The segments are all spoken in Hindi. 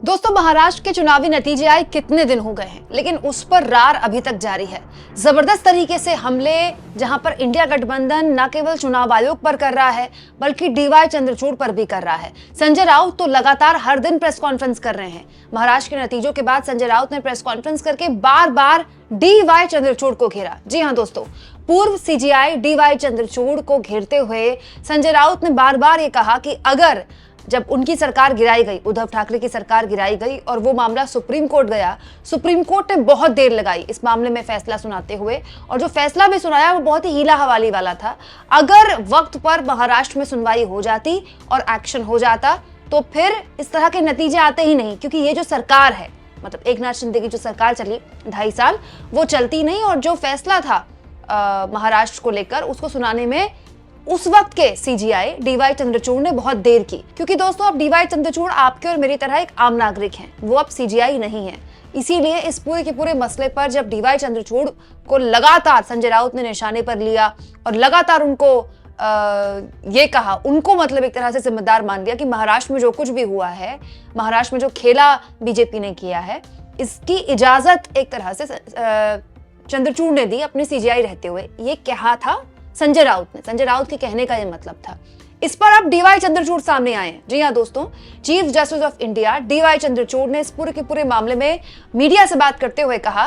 दोस्तों, महाराष्ट्र के चुनावी नतीजे आए कितने दिन हो गए हैं, लेकिन उस पर रार अभी तक जारी है। जबरदस्त तरीके से हमले जहां पर इंडिया गठबंधन न केवल चुनाव आयोग पर कर रहा है बल्कि डीवाई चंद्रचूड़ पर भी कर रहा है। संजय राउत तो लगातार हर दिन प्रेस कॉन्फ्रेंस कर रहे हैं। महाराष्ट्र के नतीजों के बाद संजय राउत ने प्रेस कॉन्फ्रेंस करके बार बार डीवाई चंद्रचूड़ को घेरा। जी हाँ दोस्तों, पूर्व सीजीआई डीवाई चंद्रचूड़ को घेरते हुए संजय राउत ने बार बार ये कहा कि अगर जब उनकी सरकार गिराई गई, उद्धव ठाकरे की सरकार गिराई गई और वो मामला सुप्रीम कोर्ट गया, सुप्रीम कोर्ट ने बहुत देर लगाई इस मामले में फैसला सुनाते हुए, और जो फैसला भी सुनाया वो बहुत ही हीला हवाली वाला था। अगर वक्त पर महाराष्ट्र में सुनवाई हो जाती और एक्शन हो जाता तो फिर इस तरह के नतीजे आते ही नहीं, क्योंकि ये जो सरकार है, मतलब एकनाथ शिंदे की जो सरकार चली 2.5 साल, वो चलती नहीं। और जो फैसला था महाराष्ट्र को लेकर, उसको सुनाने में उस वक्त के सीजीआई डीवाई चंद्रचूड़ ने बहुत देर की, क्योंकि दोस्तों अब डीवाई चंद्रचूड़ आपके और मेरी तरह एक आम नागरिक हैं, वो अब सीजीआई नहीं है। इसीलिए इस पूरे के पूरे मसले पर जब डीवाई चंद्रचूड़ को लगातार संजय राउत ने निशाने पर लिया और लगातार उनको ये कहा, उनको मतलब एक तरह से जिम्मेदार मान लिया कि महाराष्ट्र में जो कुछ भी हुआ है, महाराष्ट्र में जो खेला बीजेपी ने किया है, इसकी इजाजत एक तरह से चंद्रचूड़ ने दी अपने सीजीआई रहते हुए। ये कहा था संजय राउत ने, संजय राउत के कहने का ये मतलब था। इस पर अब डीवाई चंद्रचूड़ सामने आए हैं। जी हाँ दोस्तों, chief justice of India DY Chandrachud ने इस पूरे के पूरे मामले में मीडिया से बात करते हुए कहा,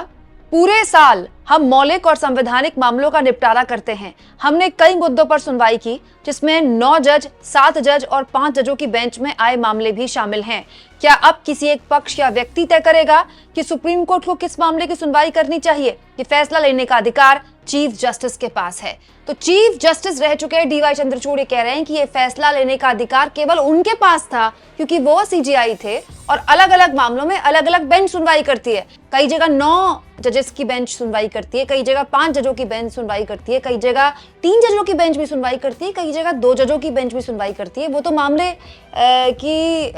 पूरे साल हम मौलिक और संवैधानिक मामलों का निपटारा करते हैं। हमने कई मुद्दों पर सुनवाई की, जिसमें 9 जज, 7 जज और 5 जजों की बेंच में आए मामले भी शामिल हैं। क्या अब किसी एक पक्ष या व्यक्ति तय करेगा कि सुप्रीम कोर्ट को किस मामले की सुनवाई करनी चाहिए? ये फैसला लेने का अधिकार चीफ जस्टिस के पास है। तो चीफ जस्टिस रह चुके डीवाई चंद्रचूड़ ये कह रहे हैं कि ये फैसला लेने का अधिकार केवल उनके पास था, क्योंकि वो सीजीआई थे और अलग अलग मामलों में अलग अलग बेंच सुनवाई करती है। कई जगह 9 जजेस की बेंच सुनवाई करती है, कई जगह 5 जजों की बेंच सुनवाई करती है, कई जगह 3 जजों की बेंच भी सुनवाई करती है, कई जगह 2 जजों की बेंच भी सुनवाई करती है। वो तो मामले की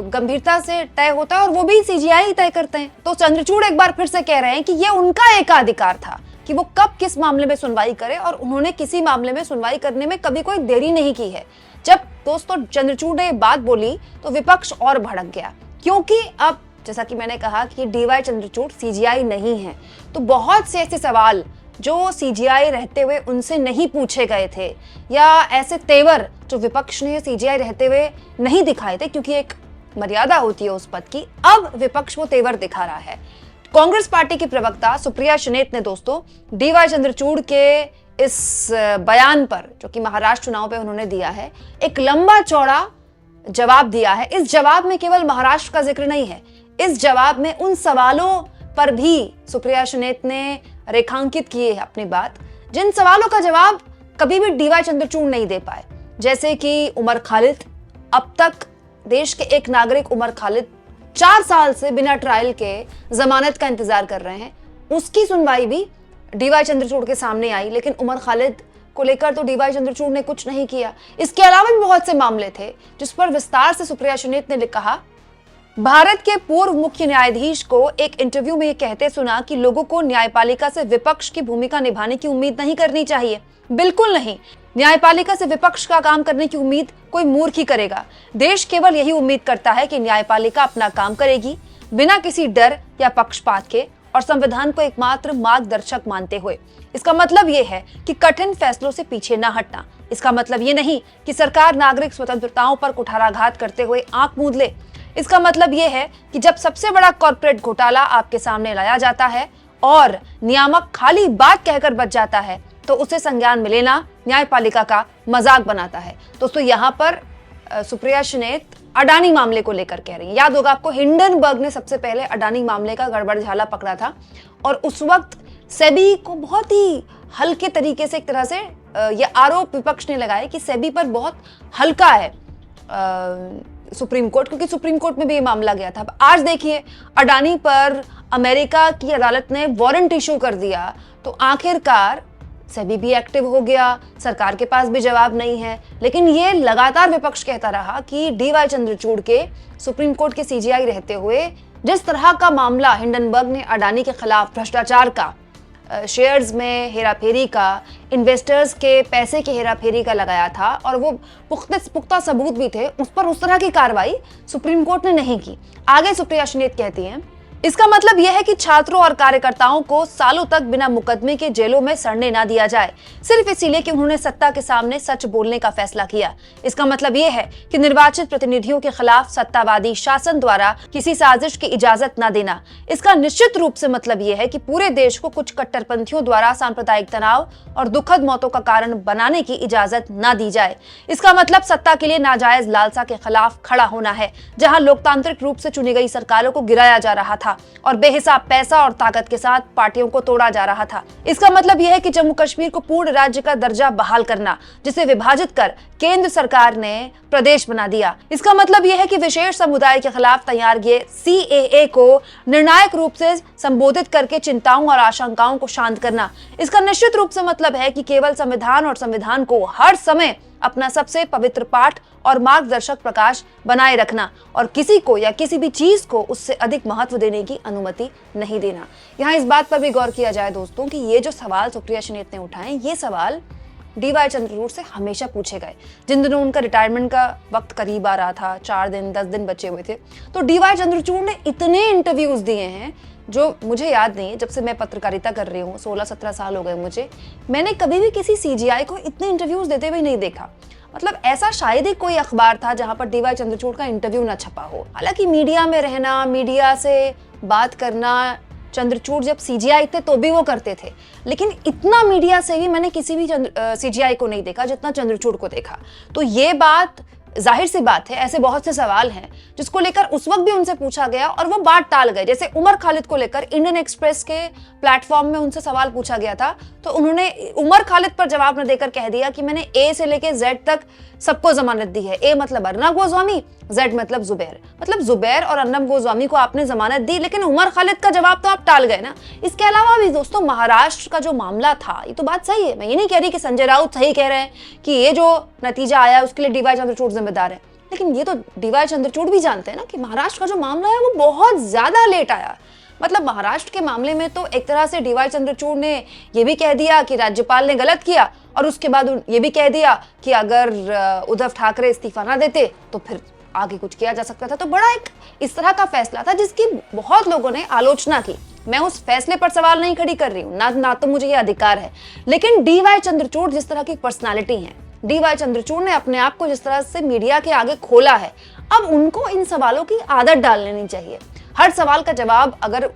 गंभीरता से तय होता है और वो भी सीजीआई तय करते हैं। तो चंद्रचूड़ एक बार फिर से कह रहे हैं कि ये उनका एकाधिकार था कि वो कब किस मामले में सुनवाई करे, और उन्होंने किसी मामले में सुनवाई करने में कभी कोई देरी नहीं की है। जब दोस्तों चंद्रचूड़ ने ये बात बोली तो विपक्ष और भड़क गया, क्योंकि अब जैसा कि मैंने कहा कि डीवाई चंद्रचूड़ सीजीआई नहीं है, तो बहुत से ऐसे सवाल जो सीजीआई रहते हुए उनसे नहीं पूछे गए थे, या ऐसे तेवर जो विपक्ष ने सीजीआई रहते हुए नहीं दिखाए थे, क्योंकि एक मर्यादा होती है उस पद की, अब विपक्ष वो तेवर दिखा रहा है। कांग्रेस पार्टी की प्रवक्ता सुप्रिया श्रीनेत ने दोस्तों डीवाई चंद्रचूड़ के इस बयान पर, जो कि महाराष्ट्र चुनाव पे उन्होंने दिया है, एक लंबा चौड़ा जवाब दिया है। इस जवाब में केवल महाराष्ट्र का जिक्र नहीं है, इस जवाब में उन सवालों पर भी सुप्रिया श्रीनेत ने रेखांकित किए है अपनी बात, जिन सवालों का जवाब कभी भी डीवाई चंद्रचूड़ नहीं दे पाए। जैसे कि उमर खालिद, अब तक देश के एक नागरिक उमर खालिद 4 साल से बिना ट्रायल के जमानत का इंतजार कर रहे हैं, उसकी सुनवाई भी डीवाई चंद्रचूड़ के सामने आई, लेकिन उमर खालिद को लेकर तो डीवाई चंद्रचूड़ ने कुछ नहीं किया। इसके अलावा भी बहुत से मामले थे जिस पर विस्तार से सुप्रिया श्रीनेत ने कहा। भारत के पूर्व मुख्य न्यायाधीश को एक इंटरव्यू में ये कहते सुना कि लोगों को न्यायपालिका से विपक्ष की भूमिका निभाने की उम्मीद नहीं करनी चाहिए। बिल्कुल नहीं, न्यायपालिका से विपक्ष का काम करने की उम्मीद कोई मूर्ख ही करेगा। देश केवल यही उम्मीद करता है कि न्यायपालिका अपना काम करेगी बिना किसी डर या पक्षपात के, और संविधान को एकमात्र मार्गदर्शक मानते हुए। इसका मतलब ये है कि कठिन फैसलों से पीछे न हटना। इसका मतलब ये नहीं कि सरकार नागरिक स्वतंत्रताओं पर कुठाराघात करते हुए आंख मूंद ले। इसका मतलब ये है कि जब सबसे बड़ा कॉर्पोरेट घोटाला आपके सामने लाया जाता है और नियामक खाली बात कहकर बच जाता है, तो उसे संज्ञान में लेना न्यायपालिका का मजाक बनाता है। दोस्तों, यहाँ पर सुप्रिया श्रीनेत अडानी मामले को लेकर कह रही है। याद होगा आपको, हिंडनबर्ग ने सबसे पहले अडानी मामले का गड़बड़झाला पकड़ा था, और उस वक्त सेबी को बहुत ही हल्के तरीके से एक तरह से यह आरोप विपक्ष ने लगाया कि सेबी पर बहुत हल्का है सुप्रीम कोर्ट, क्योंकि सुप्रीम कोर्ट में भी ये मामला गया था। आज देखिए, अडानी पर अमेरिका की अदालत ने वारंट इशू कर दिया, तो आखिरकार सेबी भी एक्टिव हो गया, सरकार के पास भी जवाब नहीं है। लेकिन ये लगातार विपक्ष कहता रहा कि डीवाई चंद्रचूड़ के सुप्रीम कोर्ट के सीजीआई रहते हुए जिस तरह का मामला हिंडनबर्ग ने अडानी के खिलाफ भ्रष्टाचार का शेयर्स में हेराफेरी का, इन्वेस्टर्स के पैसे की हेराफेरी का लगाया था और वो पुख्ता सबूत भी थे, उस पर उस तरह की कार्रवाई सुप्रीम कोर्ट ने नहीं की। आगे सुप्रिया सुनीत कहती हैं, इसका मतलब यह है कि छात्रों और कार्यकर्ताओं को सालों तक बिना मुकदमे के जेलों में सड़ने ना दिया जाए, सिर्फ इसीलिए कि उन्होंने सत्ता के सामने सच बोलने का फैसला किया। इसका मतलब यह है कि निर्वाचित प्रतिनिधियों के खिलाफ सत्तावादी शासन द्वारा किसी साजिश की इजाजत न देना। इसका निश्चित रूप से मतलब यह है कि पूरे देश को कुछ कट्टरपंथियों द्वारा सांप्रदायिक तनाव और दुखद मौतों का कारण बनाने की इजाजत न दी जाए। इसका मतलब सत्ता के लिए नाजायज लालसा के खिलाफ खड़ा होना है, जहां लोकतांत्रिक रूप से चुनी गई सरकारों को गिराया जा रहा था और बेहिसाब पैसा और ताकत के साथ पार्टियों को तोड़ा जा रहा था। इसका मतलब यह है कि जम्मू कश्मीर को पूर्ण राज्य का दर्जा बहाल करना, जिसे विभाजित कर केंद्र सरकार ने प्रदेश बना दिया। इसका मतलब यह है कि विशेष समुदाय के खिलाफ तैयार किए CAA को निर्णायक रूप से संबोधित करके चिंताओं और आशंकाओं को शांत करना। इसका निश्चित रूप से मतलब है कि केवल संविधान और संविधान को हर समय अपना सबसे पवित्र पाठ और मार्गदर्शक प्रकाश बनाए रखना और किसी को या किसी भी चीज को उससे अधिक महत्व देने की अनुमति नहीं देना। यहाँ इस बात पर भी गौर किया जाए दोस्तों कि ये जो सवाल सुप्रिया सुनीत ने उठाए, ये सवाल DY चंद्रचूड़ से हमेशा पूछे गए। जिन दिनों उनका रिटायरमेंट का वक्त करीब आ रहा था, 4 दिन 10 दिन बचे हुए थे, तो DY चंद्रचूड़ ने इतने इंटरव्यूज दिए हैं जो मुझे याद नहीं है। जब से मैं पत्रकारिता कर रही हूँ, 16-17 साल हो गए मुझे, मैंने कभी भी किसी CGI को इतने इंटरव्यूज देते हुए नहीं देखा। मतलब ऐसा शायद ही कोई अखबार था जहां पर DY चंद्रचूड़ का इंटरव्यू ना छपा हो। हालांकि मीडिया में रहना, मीडिया से बात करना, चंद्रचूड़ जब CGI थे तो भी वो करते थे, लेकिन इतना मीडिया से भी मैंने किसी भी CGI को नहीं देखा जितना चंद्रचूड़ को देखा। तो ये बात जाहिर सी बात है, ऐसे बहुत से सवाल हैं जिसको लेकर उस वक्त भी उनसे पूछा गया और वो बात टाल गए। जैसे उमर खालिद को लेकर इंडियन एक्सप्रेस के प्लेटफॉर्म में उनसे सवाल पूछा गया था, तो उन्होंने उमर खालिद पर जवाब न देकर कह दिया कि मैंने A से लेकर Z तक सबको जमानत दी है। A मतलब अर्नब गोस्वामी, Z मतलब जुबैर। मतलब जुबैर और अर्नब गोस्वामी को आपने जमानत दी, लेकिन उमर खालिद का जवाब तो आप टाल गए ना। इसके अलावा भी दोस्तों महाराष्ट्र का जो मामला था, ये तो बात सही है, मैं ये नहीं कह रही कि संजय राउत सही कह रहे हैं कि ये जो नतीजा आया उसके लिए DY चंद्रचूड़ जिम्मेदार है, लेकिन ये तो DY चंद्रचूड़ भी जानते हैं ना कि महाराष्ट्र का जो मामला है वो बहुत ज्यादा लेट आया। मतलब महाराष्ट्र के मामले में तो एक तरह से DY चंद्रचूड़ ने ये भी कह दिया कि राज्यपाल ने गलत किया और उसके बाद ये भी कह दिया कि अगर उद्धव ठाकरे इस्तीफा ना देते तो फिर आगे कुछ किया जा सकता था। तो बड़ा एक इस तरह का फैसला था जिसकी बहुत लोगों ने आलोचना की। मैं उस फैसले पर सवाल नहीं खड़ी कर रही हूँ, ना तो मुझे ये अधिकार है, लेकिन DY चंद्रचूड़ जिस तरह की पर्सनालिटी है, DY चंद्रचूड़ ने अपने आप को जिस तरह से मीडिया के आगे खोला है, अब उनको इन सवालों की आदत डाल लेनी चाहिए। हर सवाल का जवाब अगर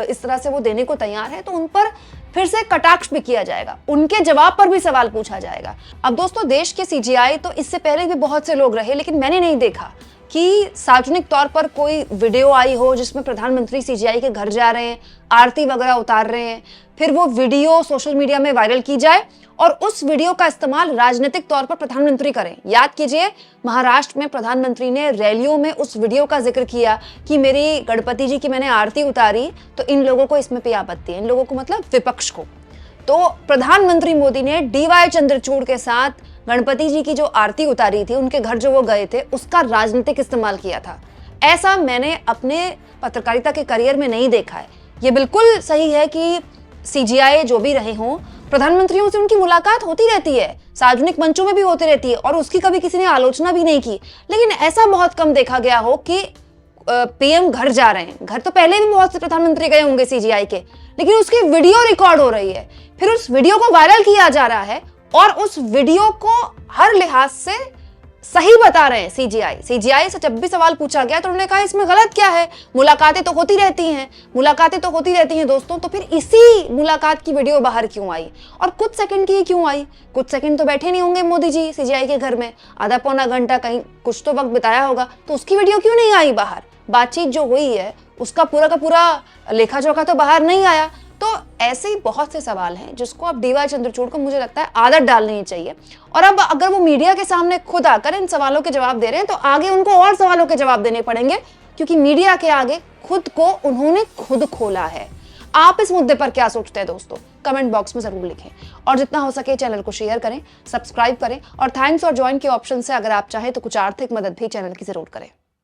इस तरह से वो देने को तैयार है तो उन पर फिर से कटाक्ष भी किया जाएगा, उनके जवाब पर भी सवाल पूछा जाएगा। अब दोस्तों देश के CGI तो इससे पहले भी बहुत से लोग रहे, लेकिन मैंने नहीं देखा कि सार्वजनिक तौर पर कोई वीडियो आई हो जिसमें प्रधानमंत्री CGI के घर जा रहे हैं, आरती वगैरह उतार रहे हैं, फिर वो वीडियो सोशल मीडिया में वायरल की जाए और उस वीडियो का इस्तेमाल राजनीतिक तौर पर प्रधानमंत्री करें। याद कीजिए, महाराष्ट्र में प्रधानमंत्री ने रैलियों में उस वीडियो का जिक्र किया कि मेरी गणपति जी की मैंने आरती उतारी, तो इन लोगों को इसमें पे आपत्ति है, इन लोगों को मतलब विपक्ष को। तो प्रधानमंत्री मोदी ने DY चंद्रचूड़ के साथ गणपति जी की जो आरती उतारी थी, उनके घर जो वो गए थे, उसका राजनीतिक इस्तेमाल किया था। ऐसा मैंने अपने पत्रकारिता के करियर में नहीं देखा है। ये बिल्कुल सही है कि CGI जो भी रहे हों, प्रधानमंत्रियों से उनकी मुलाकात होती रहती है, सार्वजनिक मंचों में भी होती रहती है और उसकी कभी किसी ने आलोचना भी नहीं की, लेकिन ऐसा बहुत कम देखा गया हो कि PM घर जा रहे हैं। घर तो पहले भी बहुत से प्रधानमंत्री गए होंगे CGI के, लेकिन उसकी वीडियो रिकॉर्ड हो रही है, फिर उस वीडियो को वायरल किया जा रहा है और उस वीडियो को हर लिहाज से सही बता रहे हैं CGI से जब भी सवाल पूछा गया तो उन्होंने कहा इसमें गलत क्या है, मुलाकातें तो होती रहती हैं दोस्तों। तो फिर इसी मुलाकात की वीडियो बाहर क्यों आई और कुछ सेकंड की क्यों आई? कुछ सेकंड तो बैठे नहीं होंगे मोदी जी CGI के घर में, आधा पौना घंटा कहीं कुछ तो वक्त बिताया होगा, तो उसकी वीडियो क्यों नहीं आई बाहर? बातचीत जो हुई है उसका पूरा का पूरा लेखा जोखा तो बाहर नहीं आया। तो ऐसे ही बहुत से सवाल हैं जिसको अब DY चंद्रचूड़ को मुझे लगता है आदत डालनी चाहिए। और अब अगर वो मीडिया के सामने खुद आकर इन सवालों के जवाब दे रहे हैं तो आगे उनको और सवालों के जवाब देने पड़ेंगे, क्योंकि मीडिया के आगे खुद को उन्होंने खुद खोला है। आप इस मुद्दे पर क्या सोचते हैं दोस्तों? कमेंट बॉक्स में जरूर लिखें और जितना हो सके चैनल को शेयर करें, सब्सक्राइब करें और थैंक्स और ज्वाइन के ऑप्शन से अगर आप चाहें तो कुछ आर्थिक मदद भी चैनल की जरूर करें।